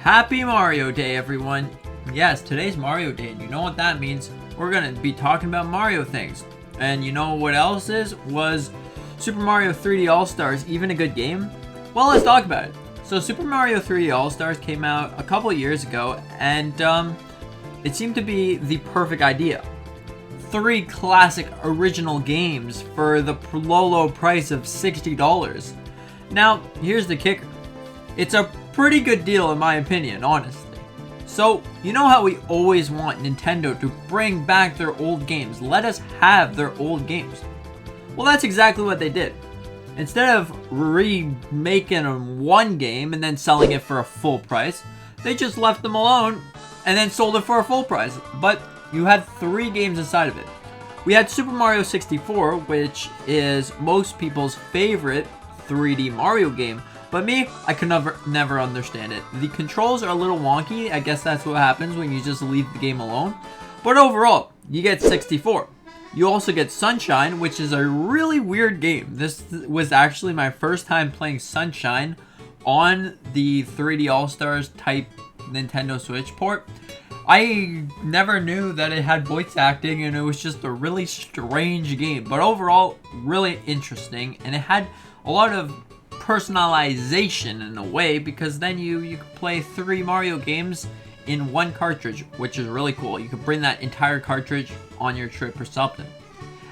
Happy Mario Day, everyone! Yes, today's Mario Day, and you know what that means? We're gonna be talking about Mario things. And you know what else was Super Mario 3D All-Stars even a good game? Well, let's talk about it. So Super Mario 3D All-Stars came out a couple years ago, and it seemed to be the perfect idea. 3 classic original games for the low price of $60. Now, here's the kicker. It's a pretty good deal in my opinion, honestly. So, you know how we always want Nintendo to bring back their old games, let us have their old games. Well, that's exactly what they did. Instead of remaking one game and then selling it for a full price, they just left them alone and then sold it for a full price. But you had 3 games inside of it. We had Super Mario 64, which is most people's favorite 3D Mario game. But me, I could never understand it. The controls are a little wonky. I guess that's what happens when you just leave the game alone. But overall, you get 64. You also get Sunshine, which is a really weird game. This was actually my first time playing Sunshine on the 3D All-Stars type Nintendo Switch port. I never knew that it had voice acting, and it was just a really strange game. But overall, really interesting, and it had a lot of personalization in a way, because then you could play 3 Mario games in one cartridge, which is really cool. You could bring that entire cartridge on your trip or something.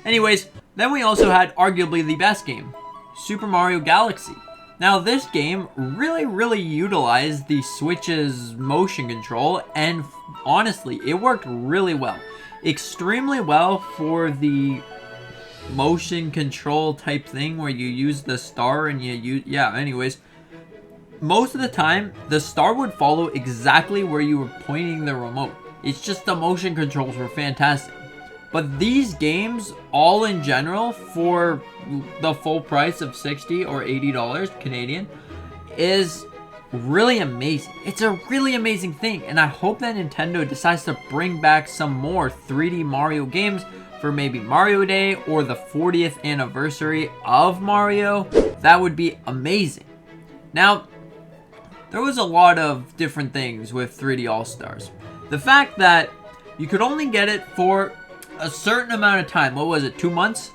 Anyways, then we also had arguably the best game, Super Mario Galaxy. Now this game really utilized the Switch's motion control, and honestly, it worked really well. Extremely well for the motion control type thing where you use the star and anyways, most of the time the star would follow exactly where you were pointing the remote. It's just the motion controls were fantastic. But these games, all in general, for the full price of $60 or $80 Canadian, is really amazing. It's a really amazing thing, and I hope that Nintendo decides to bring back some more 3D Mario games for maybe Mario Day or the 40th anniversary of Mario. That would be amazing. Now, there was a lot of different things with 3D All-Stars. The fact that you could only get it for a certain amount of time. What was it, 2 months?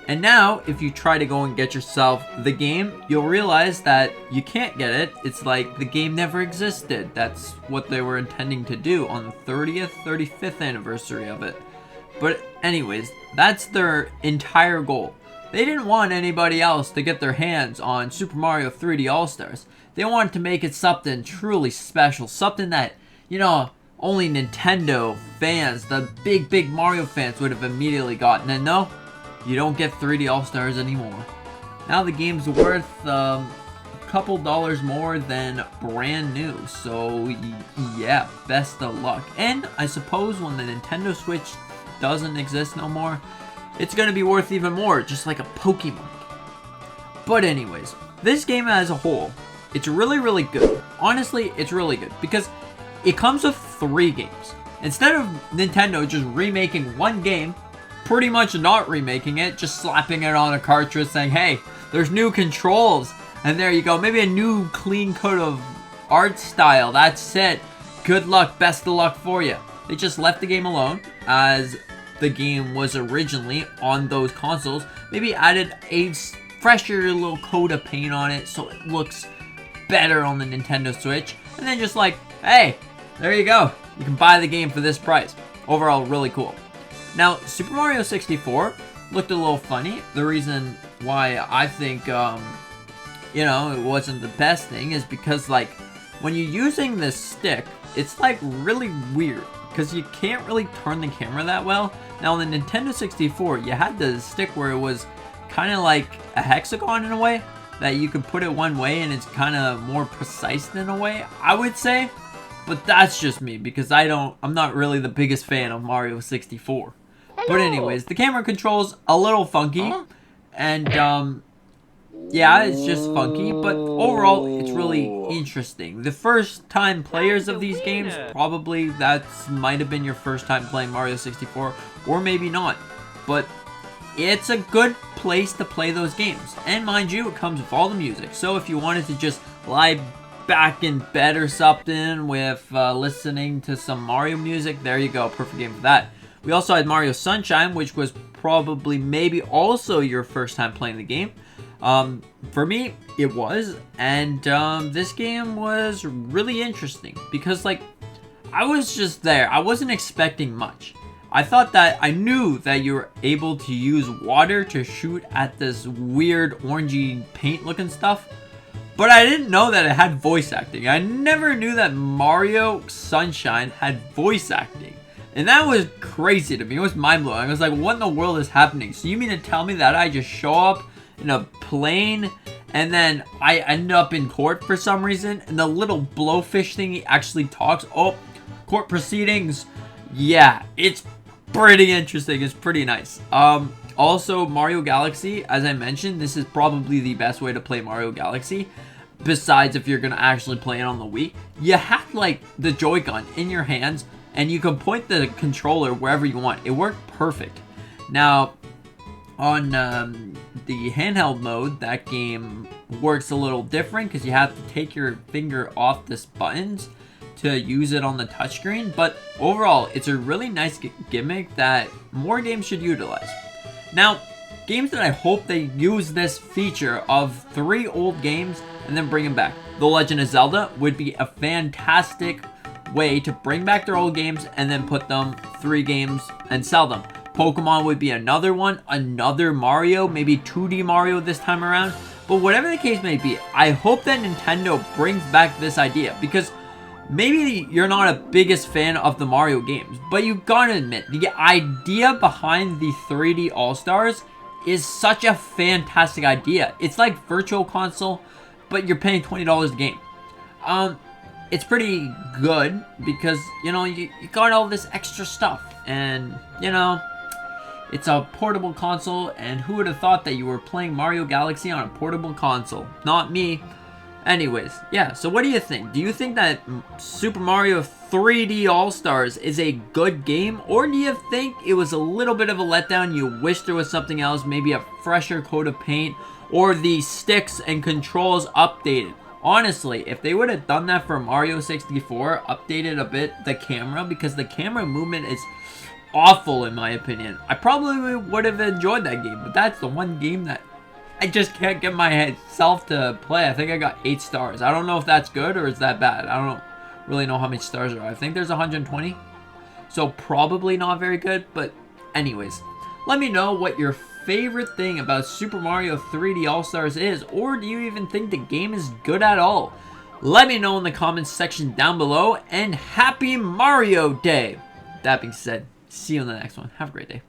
And now, if you try to go and get yourself the game, you'll realize that you can't get it. It's like the game never existed. That's what they were intending to do on the 30th, 35th anniversary of it. But anyways, that's their entire goal. They didn't want anybody else to get their hands on Super Mario 3D All-Stars. They wanted to make it something truly special. Something that, only Nintendo fans, the big Mario fans would have immediately gotten. And no, you don't get 3D All-Stars anymore. Now the game's worth a couple dollars more than brand new. So yeah, best of luck. And I suppose when the Nintendo Switch doesn't exist no more, it's gonna be worth even more, just like a Pokemon. But anyways, this game as a whole, it's really good. Honestly, it's really good because it comes with 3 games. Instead of Nintendo just remaking one game, pretty much not remaking it, just slapping it on a cartridge saying, hey, there's new controls, and there you go, maybe a new clean coat of art style, that's it. Good luck, best of luck for you. They just left the game alone, as the game was originally on those consoles. Maybe added a fresher little coat of paint on it so it looks better on the Nintendo Switch. And then just like, hey, there you go. You can buy the game for this price. Overall, really cool. Now, Super Mario 64 looked a little funny. The reason why I think, it wasn't the best thing is because, like, when you're using this stick, it's, like, really weird. Because you can't really turn the camera that well. Now, on the Nintendo 64, you had the stick where it was kind of like a hexagon in a way. That you could put it one way and it's kind of more precise in a way, I would say. But that's just me, because I'm not really the biggest fan of Mario 64. Hello. But anyways, the camera control's a little funky. And, yeah, it's just funky, but overall, it's really interesting. The first time players of these games, probably might have been your first time playing Mario 64, or maybe not. But it's a good place to play those games. And mind you, it comes with all the music. So if you wanted to just lie back in bed or something with listening to some Mario music, there you go. Perfect game for that. We also had Mario Sunshine, which was probably maybe also your first time playing the game. For me, it was. And this game was really interesting because, like, I was just there. I wasn't expecting much. I knew that you were able to use water to shoot at this weird orangey paint looking stuff. But I didn't know that it had voice acting. I never knew that Mario Sunshine had voice acting. And that was crazy to me. It was mind-blowing. I was like, what in the world is happening? So you mean to tell me that I just show up in a plane and then I end up in court for some reason and the little blowfish thingy actually talks? Oh, court proceedings. Yeah, it's pretty interesting. It's pretty nice. Also, Mario Galaxy, as I mentioned, this is probably the best way to play Mario Galaxy. Besides if you're going to actually play it on the Wii. You have, like, the Joy-Con in your hands, and you can point the controller wherever you want. It worked perfect. Now, on the handheld mode, that game works a little different because you have to take your finger off the buttons to use it on the touchscreen. But overall, it's a really nice gimmick that more games should utilize. Now, games that I hope they use this feature of 3 old games and then bring them back. The Legend of Zelda would be a fantastic way to bring back their old games and then put them 3 games and sell them. Pokemon would be another one, another Mario, maybe 2D Mario this time around. But whatever the case may be, I hope that Nintendo brings back this idea because maybe you're not a biggest fan of the Mario games, but you gotta admit, the idea behind the 3D All-Stars is such a fantastic idea. It's like Virtual Console, but you're paying $20 a game. It's pretty good because, you know, you got all this extra stuff. And, you know, it's a portable console. And who would have thought that you were playing Mario Galaxy on a portable console? Not me. Anyways, yeah, so what do you think? Do you think that Super Mario 3D All-Stars is a good game? Or do you think it was a little bit of a letdown? You wish there was something else, maybe a fresher coat of paint, or the sticks and controls updated? Honestly, if they would have done that for Mario 64, updated a bit the camera, because the camera movement is awful in my opinion, I probably would have enjoyed that game. But that's the one game that I just can't get myself to play. I think I got 8 stars. I don't know if that's good or is that bad. I don't really know how many stars there are. I think there's 120. So probably not very good. But anyways, let me know what your favorite thing about Super Mario 3D All-Stars is. Or do you even think the game is good at all? Let me know in the comments section down below. And happy Mario Day! That being said, see you in the next one. Have a great day.